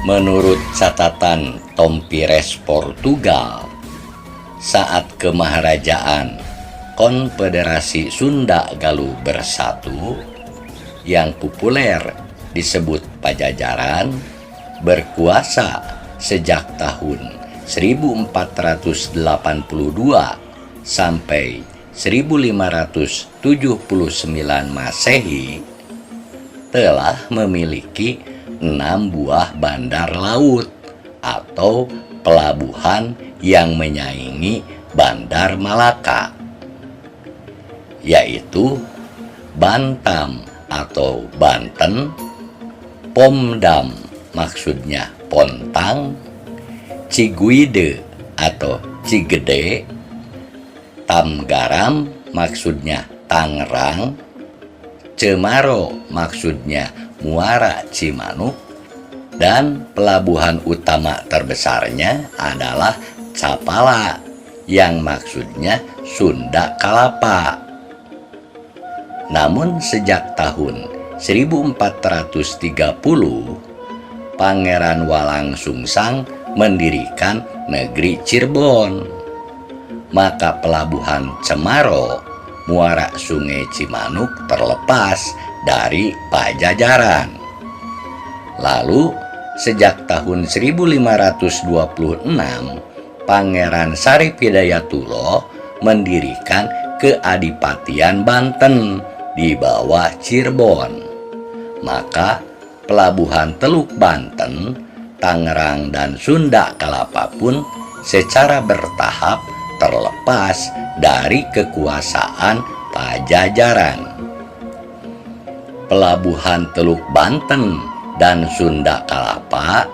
Menurut catatan Tompires Portugal, saat kemaharajaan Konfederasi Sunda Galuh Bersatu yang populer disebut Pajajaran berkuasa sejak tahun 1482 sampai 1579 Masehi, telah memiliki 6 buah bandar laut atau pelabuhan yang menyaingi Bandar Malaka, yaitu Bantam atau Banten, Pomdam maksudnya Pontang, Ciguide atau Cigede, Tamgaram maksudnya Tangerang, Cemaro maksudnya Muara Cimanuk, dan pelabuhan utama terbesarnya adalah Capala yang maksudnya Sunda Kalapa. Namun sejak tahun 1430, Pangeran Walang Sungsang mendirikan negeri Cirebon. Maka pelabuhan Cemaro, muara Sungai Cimanuk terlepas dari Pajajaran. Lalu sejak tahun 1526, Pangeran Sarip Hidayatullah mendirikan Keadipatian Banten di bawah Cirebon. Maka pelabuhan Teluk Banten, Tangerang, dan Sunda Kalapa pun secara bertahap terlepas dari kekuasaan Pajajaran. Pelabuhan Teluk Banten dan Sunda Kalapa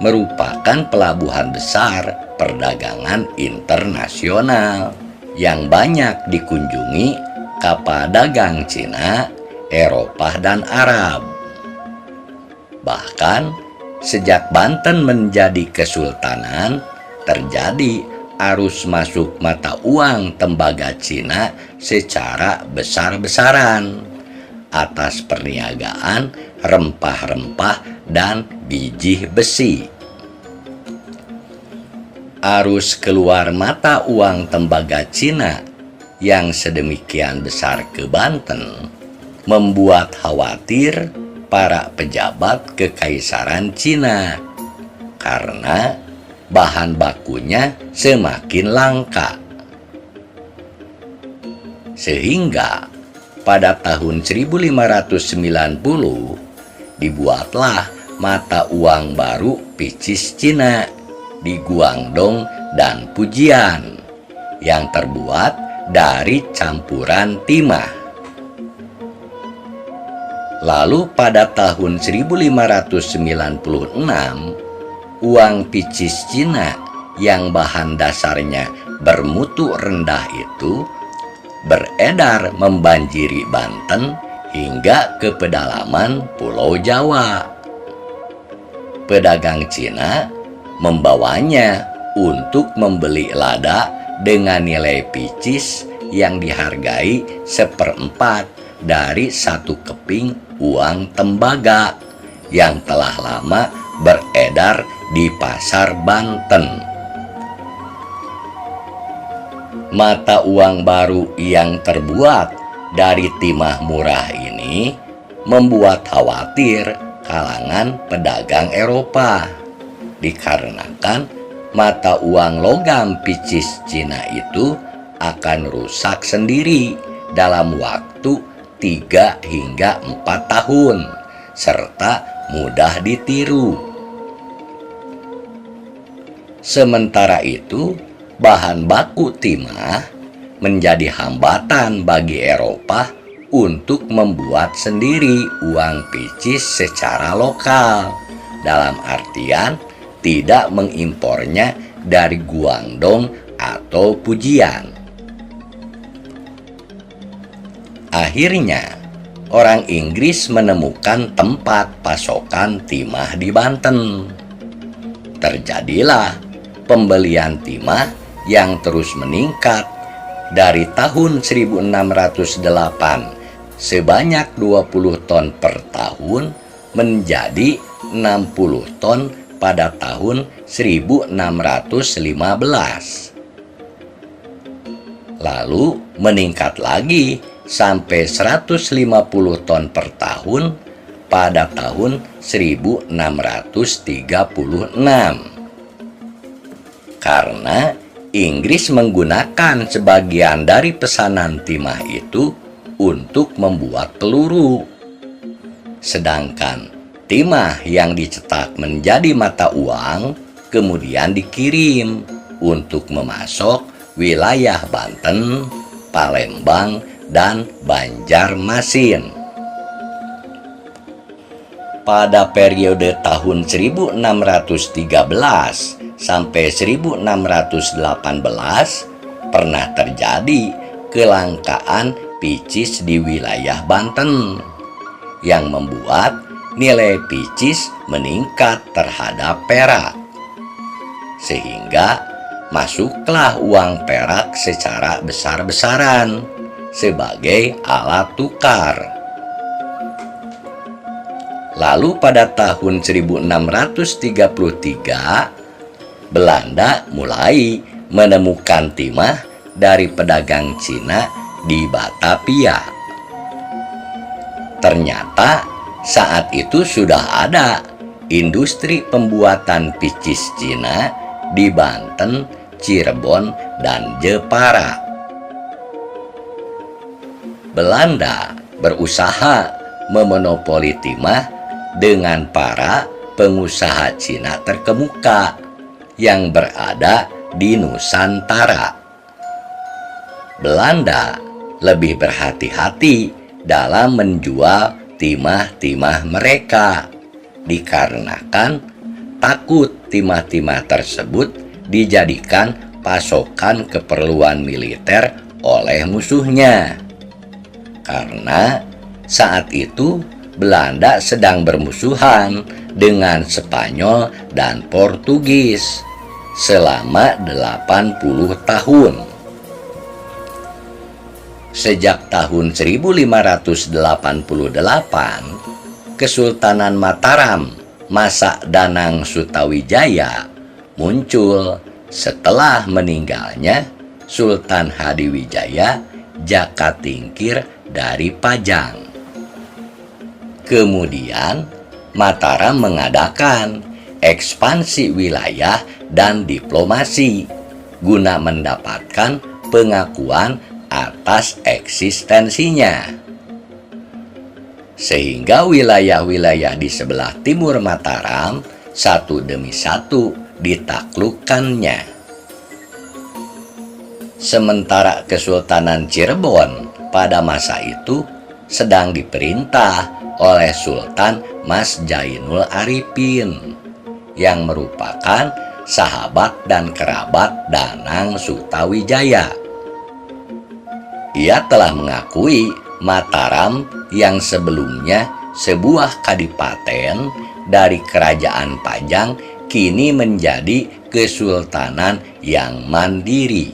merupakan pelabuhan besar perdagangan internasional yang banyak dikunjungi kapal dagang Cina, Eropa, dan Arab. Bahkan sejak Banten menjadi kesultanan, terjadi arus masuk mata uang tembaga Cina secara besar-besaran atas perniagaan rempah-rempah dan biji besi. Arus keluar mata uang tembaga Cina yang sedemikian besar ke Banten membuat khawatir para pejabat kekaisaran Cina karena bahan bakunya semakin langka. Sehingga pada tahun 1590 dibuatlah mata uang baru picis Cina di Guangdong dan Pujian yang terbuat dari campuran timah. Lalu pada tahun 1596, uang picis Cina yang bahan dasarnya bermutu rendah itu beredar membanjiri Banten hingga ke pedalaman Pulau Jawa. Pedagang Cina membawanya untuk membeli lada dengan nilai picis yang dihargai 1/4 dari 1 keping uang tembaga yang telah lama beredar di pasar Banten. Mata uang baru yang terbuat dari timah murah ini membuat khawatir kalangan pedagang Eropa, dikarenakan mata uang logam picis Cina itu akan rusak sendiri dalam waktu 3 hingga 4 tahun serta mudah ditiru. Sementara itu, bahan baku timah menjadi hambatan bagi Eropa untuk membuat sendiri uang picis secara lokal, dalam artian tidak mengimpornya dari Guangdong atau Fujian. Akhirnya, orang Inggris menemukan tempat pasokan timah di Banten. Terjadilah pembelian timah yang terus meningkat dari tahun 1608 sebanyak 20 ton per tahun menjadi 60 ton pada tahun 1615. Lalu meningkat lagi sampai 150 ton per tahun pada tahun 1636. Karena Inggris menggunakan sebagian dari pesanan timah itu untuk membuat peluru. Sedangkan timah yang dicetak menjadi mata uang kemudian dikirim untuk memasok wilayah Banten, Palembang, dan Banjarmasin. Pada periode tahun 1613 sampai 1618 pernah terjadi kelangkaan picis di wilayah Banten yang membuat nilai picis meningkat terhadap perak, sehingga masuklah uang perak secara besar-besaran sebagai alat tukar. Lalu pada tahun 1633, Belanda mulai menemukan timah dari pedagang Cina di Batavia. Ternyata saat itu sudah ada industri pembuatan picis Cina di Banten, Cirebon, dan Jepara. Belanda berusaha memonopoli timah dengan para pengusaha Cina terkemuka yang berada di Nusantara. Belanda lebih berhati-hati dalam menjual timah-timah mereka dikarenakan takut timah-timah tersebut dijadikan pasokan keperluan militer oleh musuhnya. Karena saat itu Belanda sedang bermusuhan dengan Spanyol dan Portugis selama 80 tahun. Sejak tahun 1588, Kesultanan Mataram masa Danang Sutawijaya muncul setelah meninggalnya Sultan Hadiwijaya Jakatingkir dari Pajang. Kemudian Mataram mengadakan ekspansi wilayah dan diplomasi guna mendapatkan pengakuan atas eksistensinya. Sehingga wilayah-wilayah di sebelah timur Mataram satu demi satu ditaklukkannya. Sementara Kesultanan Cirebon pada masa itu sedang diperintah oleh Sultan Mas Jainul Arifin yang merupakan sahabat dan kerabat Danang Sutawijaya. Ia telah mengakui Mataram yang sebelumnya sebuah kadipaten dari kerajaan Pajang kini menjadi kesultanan yang mandiri.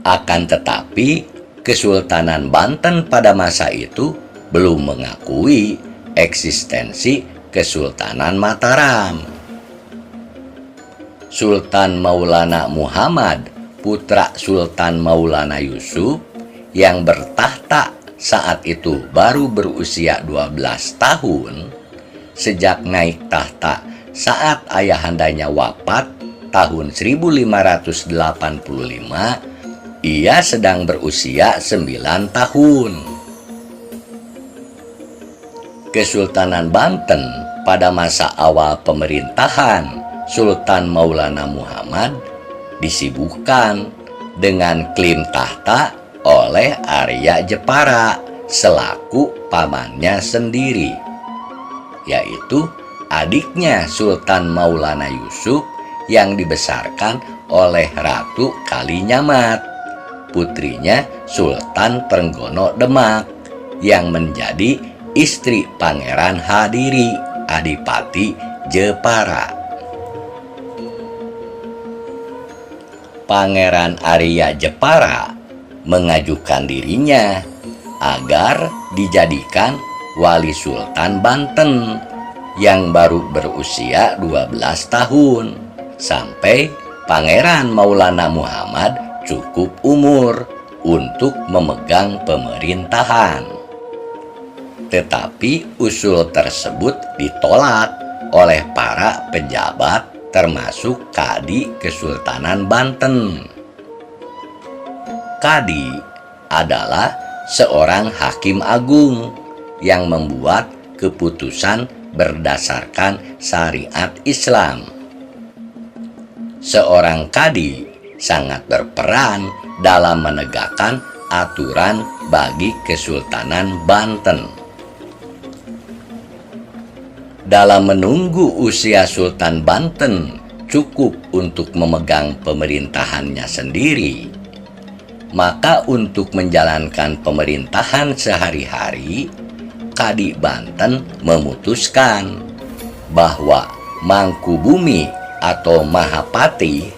Akan tetapi, Kesultanan Banten pada masa itu belum mengakui eksistensi Kesultanan Mataram. Sultan Maulana Muhammad, putra Sultan Maulana Yusuf, yang bertahta saat itu baru berusia 12 tahun, sejak naik tahta saat ayahandanya wafat tahun 1585, ia sedang berusia 9 tahun. Kesultanan Banten pada masa awal pemerintahan Sultan Maulana Muhammad disibukkan dengan klaim tahta oleh Arya Jepara selaku pamannya sendiri, yaitu adiknya Sultan Maulana Yusuf yang dibesarkan oleh Ratu Kalinyamat, putrinya Sultan Trenggono Demak yang menjadi istri Pangeran Hadiri, Adipati Jepara. Pangeran Arya Jepara mengajukan dirinya agar dijadikan Wali Sultan Banten yang baru berusia 12 tahun sampai Pangeran Maulana Muhammad cukup umur untuk memegang pemerintahan. Tetapi usul tersebut ditolak oleh para pejabat termasuk Kadi Kesultanan Banten. Kadi adalah seorang hakim agung yang membuat keputusan berdasarkan syariat Islam. Seorang kadi sangat berperan dalam menegakkan aturan bagi Kesultanan Banten. Dalam menunggu usia Sultan Banten cukup untuk memegang pemerintahannya sendiri, maka untuk menjalankan pemerintahan sehari-hari, Kadi Banten memutuskan bahwa Mangkubumi atau Mahapati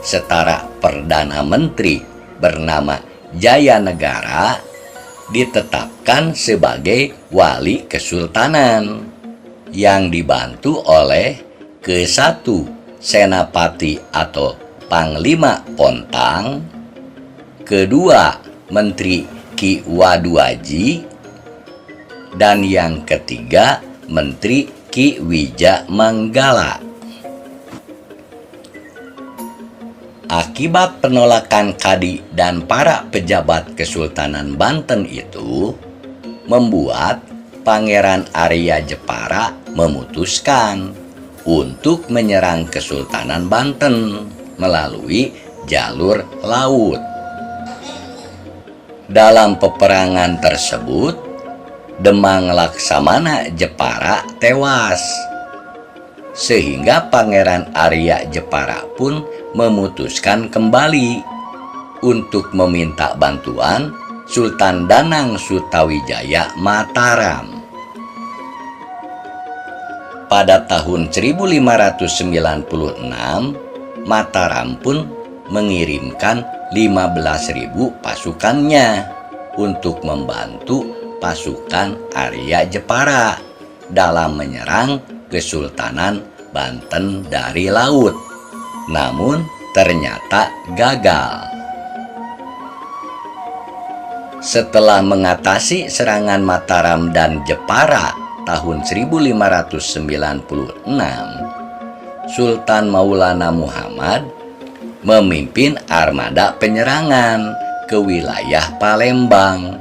setara Perdana Menteri bernama Jayanegara ditetapkan sebagai wali kesultanan yang dibantu oleh ke-1 Senapati atau Panglima Pontang, kedua Menteri Ki Waduaji, dan yang ketiga Menteri Ki Wija Manggala. Akibat penolakan Kadi dan para pejabat Kesultanan Banten itu membuat Pangeran Arya Jepara memutuskan untuk menyerang Kesultanan Banten melalui jalur laut. Dalam peperangan tersebut, Demang Laksamana Jepara tewas, sehingga Pangeran Arya Jepara pun memutuskan kembali untuk meminta bantuan Sultan Danang Sutawijaya Mataram. Pada tahun 1596, Mataram pun mengirimkan 15.000 pasukannya untuk membantu pasukan Arya Jepara dalam menyerang Kesultanan Banten dari laut. Namun ternyata gagal. Setelah mengatasi serangan Mataram dan Jepara tahun 1596, Sultan Maulana Muhammad memimpin armada penyerangan ke wilayah Palembang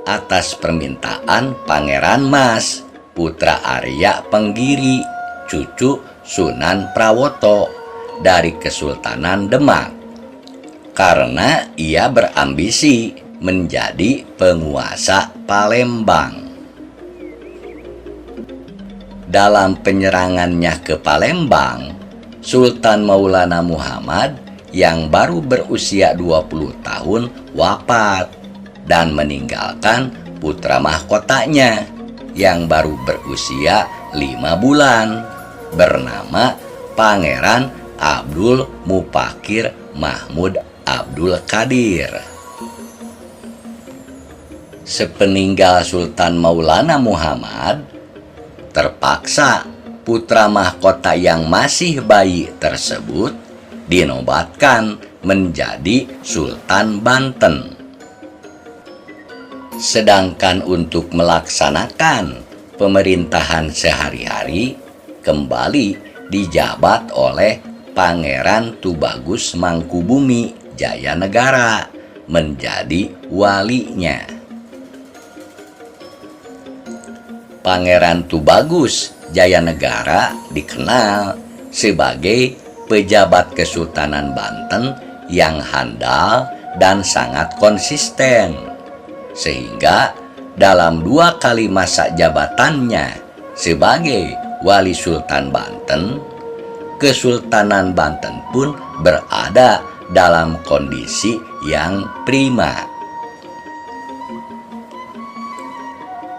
atas permintaan Pangeran Mas, putra Arya Penggiri, cucu Sunan Prawoto dari Kesultanan Demak, karena ia berambisi menjadi penguasa Palembang. Dalam penyerangannya ke Palembang, Sultan Maulana Muhammad yang baru berusia 20 tahun wafat dan meninggalkan putra mahkotanya yang baru berusia 5 bulan bernama Pangeran Abdul Mupakir Mahmud Abdul Qadir. Sepeninggal Sultan Maulana Muhammad, terpaksa putra mahkota yang masih bayi tersebut dinobatkan menjadi Sultan Banten. Sedangkan untuk melaksanakan pemerintahan sehari-hari kembali dijabat oleh Pangeran Tubagus Mangkubumi Jayanegara menjadi walinya. Pangeran Tubagus Jayanegara dikenal sebagai pejabat Kesultanan Banten yang handal dan sangat konsisten, sehingga dalam 2 kali masa jabatannya sebagai Wali Sultan Banten, Kesultanan Banten pun berada dalam kondisi yang prima.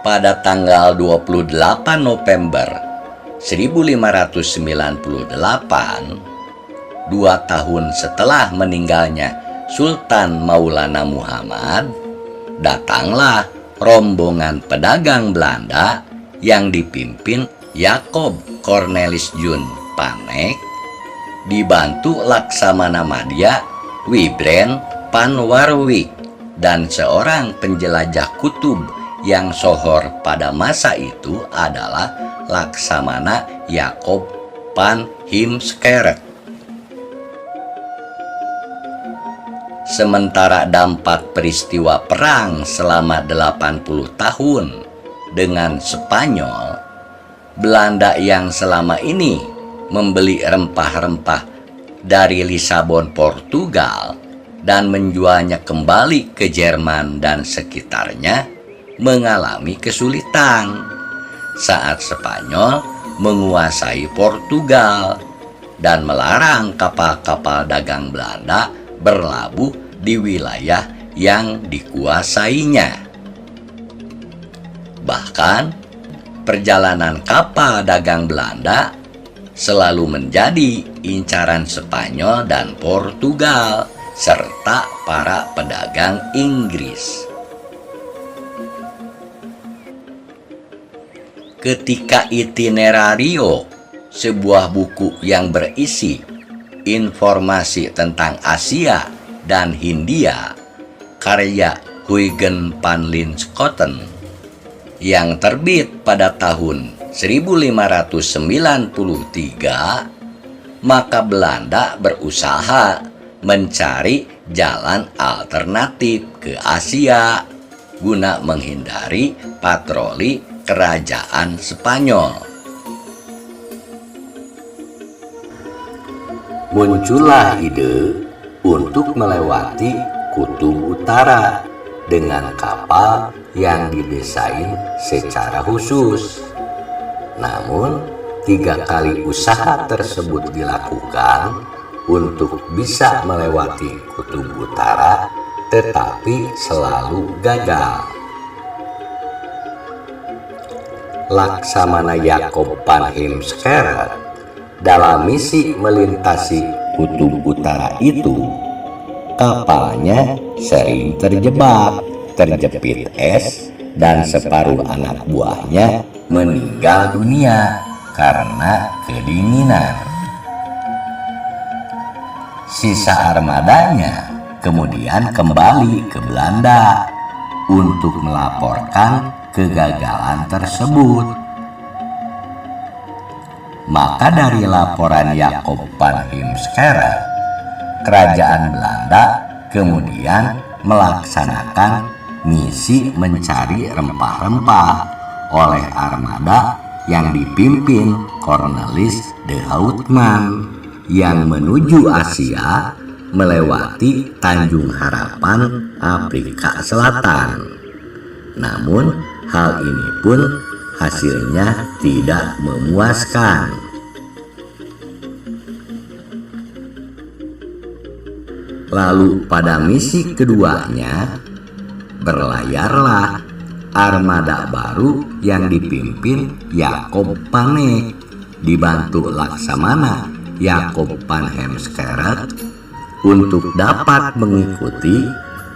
Pada tanggal 28 November 1598, 2 tahun setelah meninggalnya Sultan Maulana Muhammad, datanglah rombongan pedagang Belanda yang dipimpin Jacob Cornelis Jun Panek, dibantu Laksamana Madya Wibren van Warwick dan seorang penjelajah kutub yang sohor pada masa itu adalah Laksamana Jacob van Heemskerk. Sementara dampak peristiwa perang selama 80 tahun dengan Spanyol, Belanda yang selama ini membeli rempah-rempah dari Lisabon, Portugal, dan menjualnya kembali ke Jerman dan sekitarnya, mengalami kesulitan saat Spanyol menguasai Portugal dan melarang kapal-kapal dagang Belanda berlabuh di wilayah yang dikuasainya. Bahkan, perjalanan kapal dagang Belanda selalu menjadi incaran Spanyol dan Portugal serta para pedagang Inggris. Ketika Itinerario, sebuah buku yang berisi informasi tentang Asia dan Hindia, karya Huygens van Linschoten, yang terbit pada tahun 1593, maka Belanda berusaha mencari jalan alternatif ke Asia guna menghindari patroli kerajaan Spanyol. Muncullah ide untuk melewati Kutub Utara dengan kapal yang didesain secara khusus. Namun, 3 kali usaha tersebut dilakukan untuk bisa melewati Kutub Utara, tetapi selalu gagal. Laksamana Jacob van Heemskerk dalam misi melintasi Kutub Utara itu, kapalnya sering terjepit es, dan separuh anak buahnya meninggal dunia karena kedinginan. Sisa armadanya kemudian kembali ke Belanda untuk melaporkan kegagalan tersebut. Maka dari laporan Jacob van Heemskerk, kerajaan Belanda kemudian melaksanakan misi mencari rempah-rempah oleh armada yang dipimpin Cornelis de Houtman yang menuju Asia melewati Tanjung Harapan, Afrika Selatan. Namun hal ini pun hasilnya tidak memuaskan. Lalu pada misi keduanya, berlayarlah armada baru yang dipimpin Jacob Panek, dibantu Laksamana Jacob van Heemskerk, untuk dapat mengikuti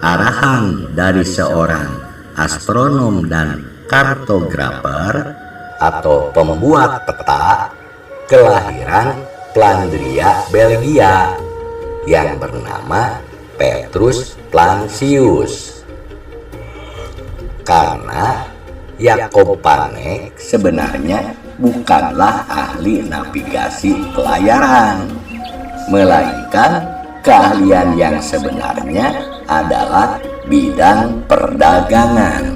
arahan dari seorang astronom dan kartografer atau pembuat peta kelahiran Flandria, Belgia, yang bernama Petrus Plancius. Karena Jacob Panek sebenarnya bukanlah ahli navigasi pelayaran, melainkan keahlian yang sebenarnya adalah bidang perdagangan.